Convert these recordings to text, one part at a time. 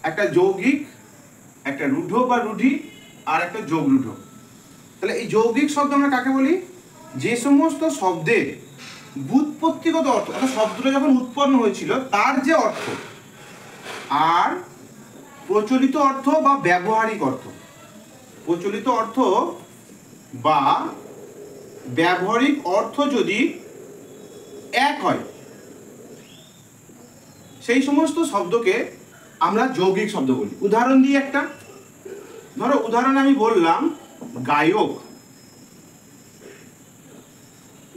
একটা যৌগিক, একটা রূঢ় বা রূঢ়ি, আর একটা যোগরূঢ়। তাহলে এই যৌগিক শব্দ আমরা কাকে বলি? যে সমস্ত শব্দের ব্যুৎপত্তিগত অর্থ, অর্থাৎ শব্দটা যখন উৎপন্ন হয়েছিল তার যে অর্থ আর প্রচলিত অর্থ বা ব্যবহারিক অর্থ, প্রচলিত অর্থ বা ব্যবহারিক অর্থ যদি এক হয়, সেই সমস্ত শব্দকে আমরা যৌগিক শব্দ বলি। উদাহরণ দিই একটা। ধরো উদাহরণে আমি বললাম গায়ক।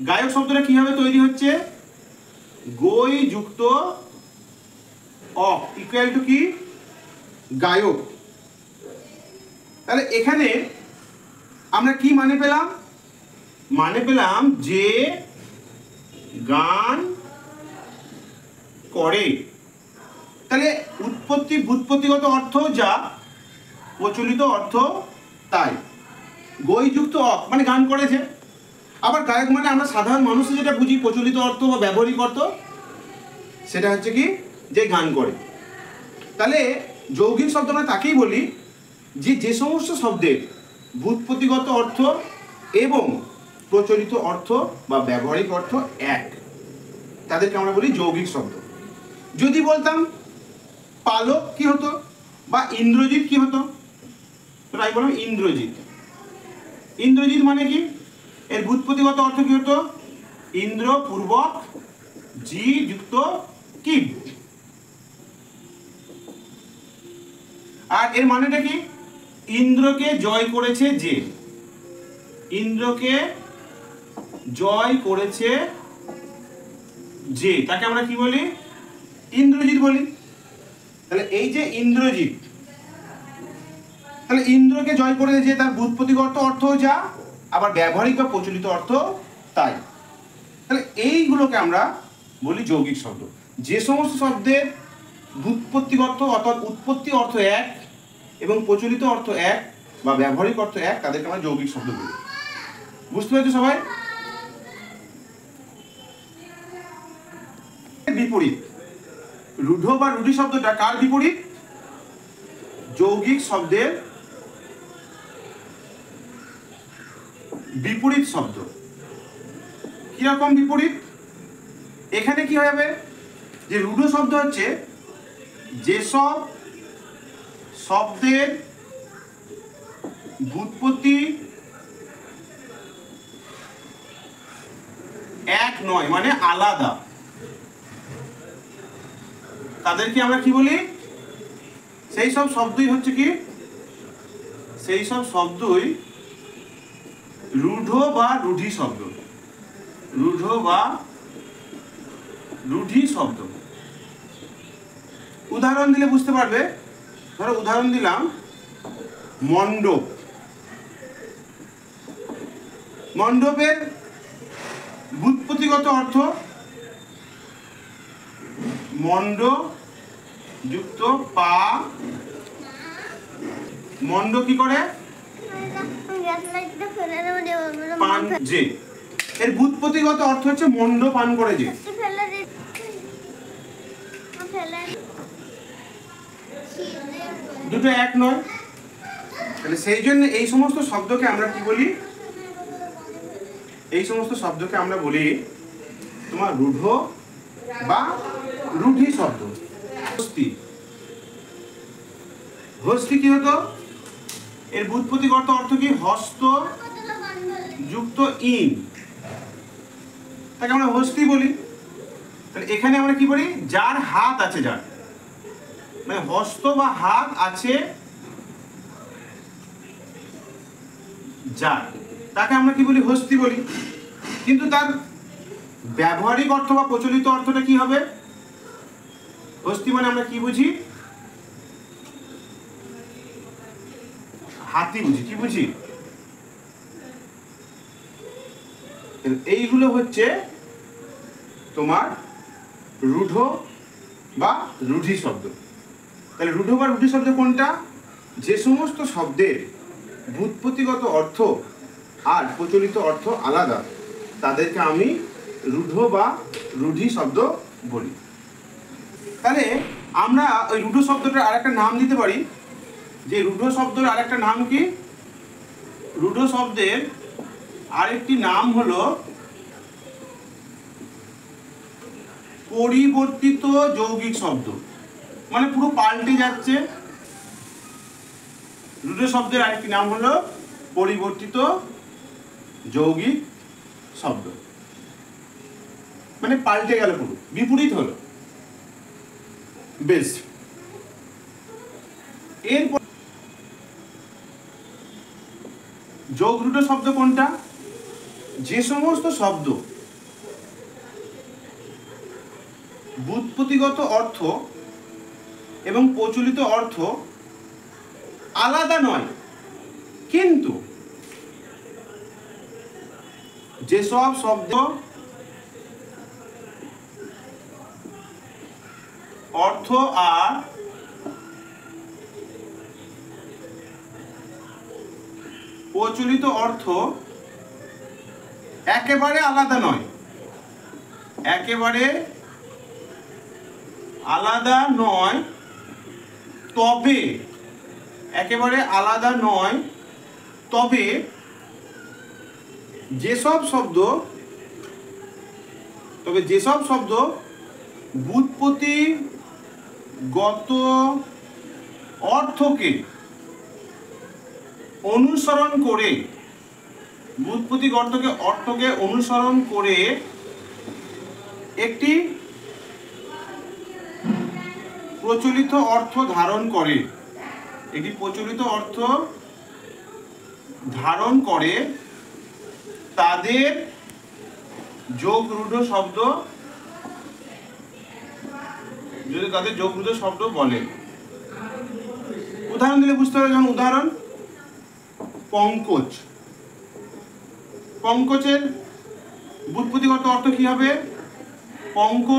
গায়ক শব্দটা কিভাবে তৈরি হচ্ছে? গই যুক্ত অক ইকুয়াল টু কি? গায়ক। তাহলে এখানে আমরা কি মানে পেলাম? মানে পেলাম যে গান করে। তাহলে উৎপত্তি ব্যুৎপত্তিগত অর্থ যা, প্রচলিত অর্থ তাই। গই যুক্ত অক মানে গান করেছে। আবার গায়ক মানে আমরা সাধারণ মানুষ যেটা বুঝি প্রচলিত অর্থ বা ব্যবহারিক অর্থ, সেটা হচ্ছে কি? যে গান করে। তাহলে যৌগিক শব্দ আমরা তাকেই বলি যে সমস্ত শব্দের ব্যুৎপত্তিগত অর্থ এবং প্রচলিত অর্থ বা ব্যবহারিক অর্থ এক, তাদেরকে আমরা বলি যৌগিক শব্দ। যদি বলতাম পালক কি হতো, বা ইন্দ্রজিৎ কি হতো? আমি বললাম ইন্দ্রজিৎ। ইন্দ্রজিৎ মানে কি? এর ব্যুৎপত্তিগত অর্থ কি হতো? ইন্দ্র পূর্বক জি যুক্ত কি। আর এর মানেটা কি? ইন্দ্রকে জয় করেছে যে। ইন্দ্রকে জয় করেছে যে, তাকে আমরা কি বলি? ইন্দ্রজিৎ বলি। তাহলে এই যে ইন্দ্রজিৎ, তাহলে ইন্দ্রকে জয় করেছে যে, তার ব্যুৎপত্তিগত অর্থ যা, আবার ব্যবহারিক বা প্রচলিত অর্থ তাই। তাহলে এইগুলোকে আমরা বলি যৌগিক শব্দ। যে সমস্ত শব্দের ব্যুৎপত্তিগত অর্থাৎ উৎপত্তি অর্থ এক এবং প্রচলিত অর্থ এক বা ব্যবহারিক অর্থ এক, তাদেরকে আমরা যৌগিক শব্দ বলি। বুঝতে পেরেছো সবাই? বিপরীত, রূঢ় বা রূঢ়ি শব্দটা কার বিপরীত? যৌগিক শব্দের বিপরীত শব্দ। কিরকম বিপরীত? এখানে কি হবে? যে রূঢ় শব্দ হচ্ছে যেসব শব্দের ব্যুৎপত্তি এক নয়, মানে আলাদা, তাদেরকে আমরা কি বলি? সেই সব শব্দই হচ্ছে কি? সেই সব শব্দই রূঢ় বা রূঢ়ি শব্দ। রূঢ় বা রূঢ়ি শব্দ। উদাহরণ দিলে বুঝতে পারবে। ধরো উদাহরণ দিলাম মণ্ডপ। মণ্ডপের ব্যুৎপত্তিগত অর্থ মণ্ড যুক্ত পা। মণ্ড কি করে? পান যে। এর ব্যুৎপত্তিগত অর্থ হচ্ছে মণ্ড পান করে যে। দুটো এক নয়। তাহলে সেই জন্য এই সমস্ত শব্দকে আমরা কি বলি? এই সমস্ত শব্দকে আমরা বলি তোমার রূঢ় বা রূঢ়ি শব্দ। হস্তি। হস্তি কি হতো? এর ব্যুৎপত্তিগত অর্থ কি? হস্ত যুক্ত ইন, তাকে আমরা হস্তি বলি। তাহলে এখানে আমরা কি বলি? যার হাত আছে, যার মানে হস্ত বা হাত আছে যার, তাকে আমরা কি বলি? হস্তি বলি। কিন্তু তার ব্যবহারিক অর্থ বা প্রচলিত অর্থটা কি হবে? হস্তি মানে আমরা কি বুঝি? হাতি বুঝি। কি বুঝি? এইগুলো হচ্ছে তোমার রূঢ় বা রূঢ়ি শব্দ। তাহলে রূঢ় বা রূঢ়ি শব্দ কোনটা? যে সমস্ত শব্দের ব্যুৎপত্তিগত অর্থ আর প্রচলিত অর্থ আলাদা, তাদেরকে আমি রূঢ় বা রূঢ়ি শব্দ বলি। তাহলে আমরা ওই রূঢ় শব্দটার আরেকটা নাম দিতে পারি, যে রূঢ় শব্দের আরেকটা নাম কি? রূঢ় শব্দের আরেকটি নাম হলো পরিবর্তিত যৌগিক শব্দ, মানে পুরো পাল্টে যাচ্ছে। রূঢ় শব্দের আরেকটি নাম হলো পরিবর্তিত যৌগিক শব্দ, মানে পাল্টে গেল, পুরো বিপরীত হলো। বেশ, এরপর যোগরূঢ় শব্দ কোনটা? যে সমস্ত শব্দ ব্যুৎপত্তিগত অর্থ এবং প্রচলিত অর্থ আলাদা নয়, কিন্তু যেসব শব্দ অর্থ আর প্রচলিত অর্থ একেবারে আলাদা নয়, একেবারে আলাদা নয়, তবে একেবারে আলাদা নয়, তবে যেসব শব্দ ব্যুৎপত্তিগত অর্থকে অনুসরণ করে, অর্থকে অনুসরণ করে একটি প্রচলিত অর্থ ধারণ করে, তাদের যোগরূঢ় শব্দ বলে। উদাহরণ দিলে বুঝতে হবে, যেমন উদাহরণ পঙ্কজ। পঙ্কজের ব্যুৎপত্তিগত অর্থ কি হবে? পঙ্ক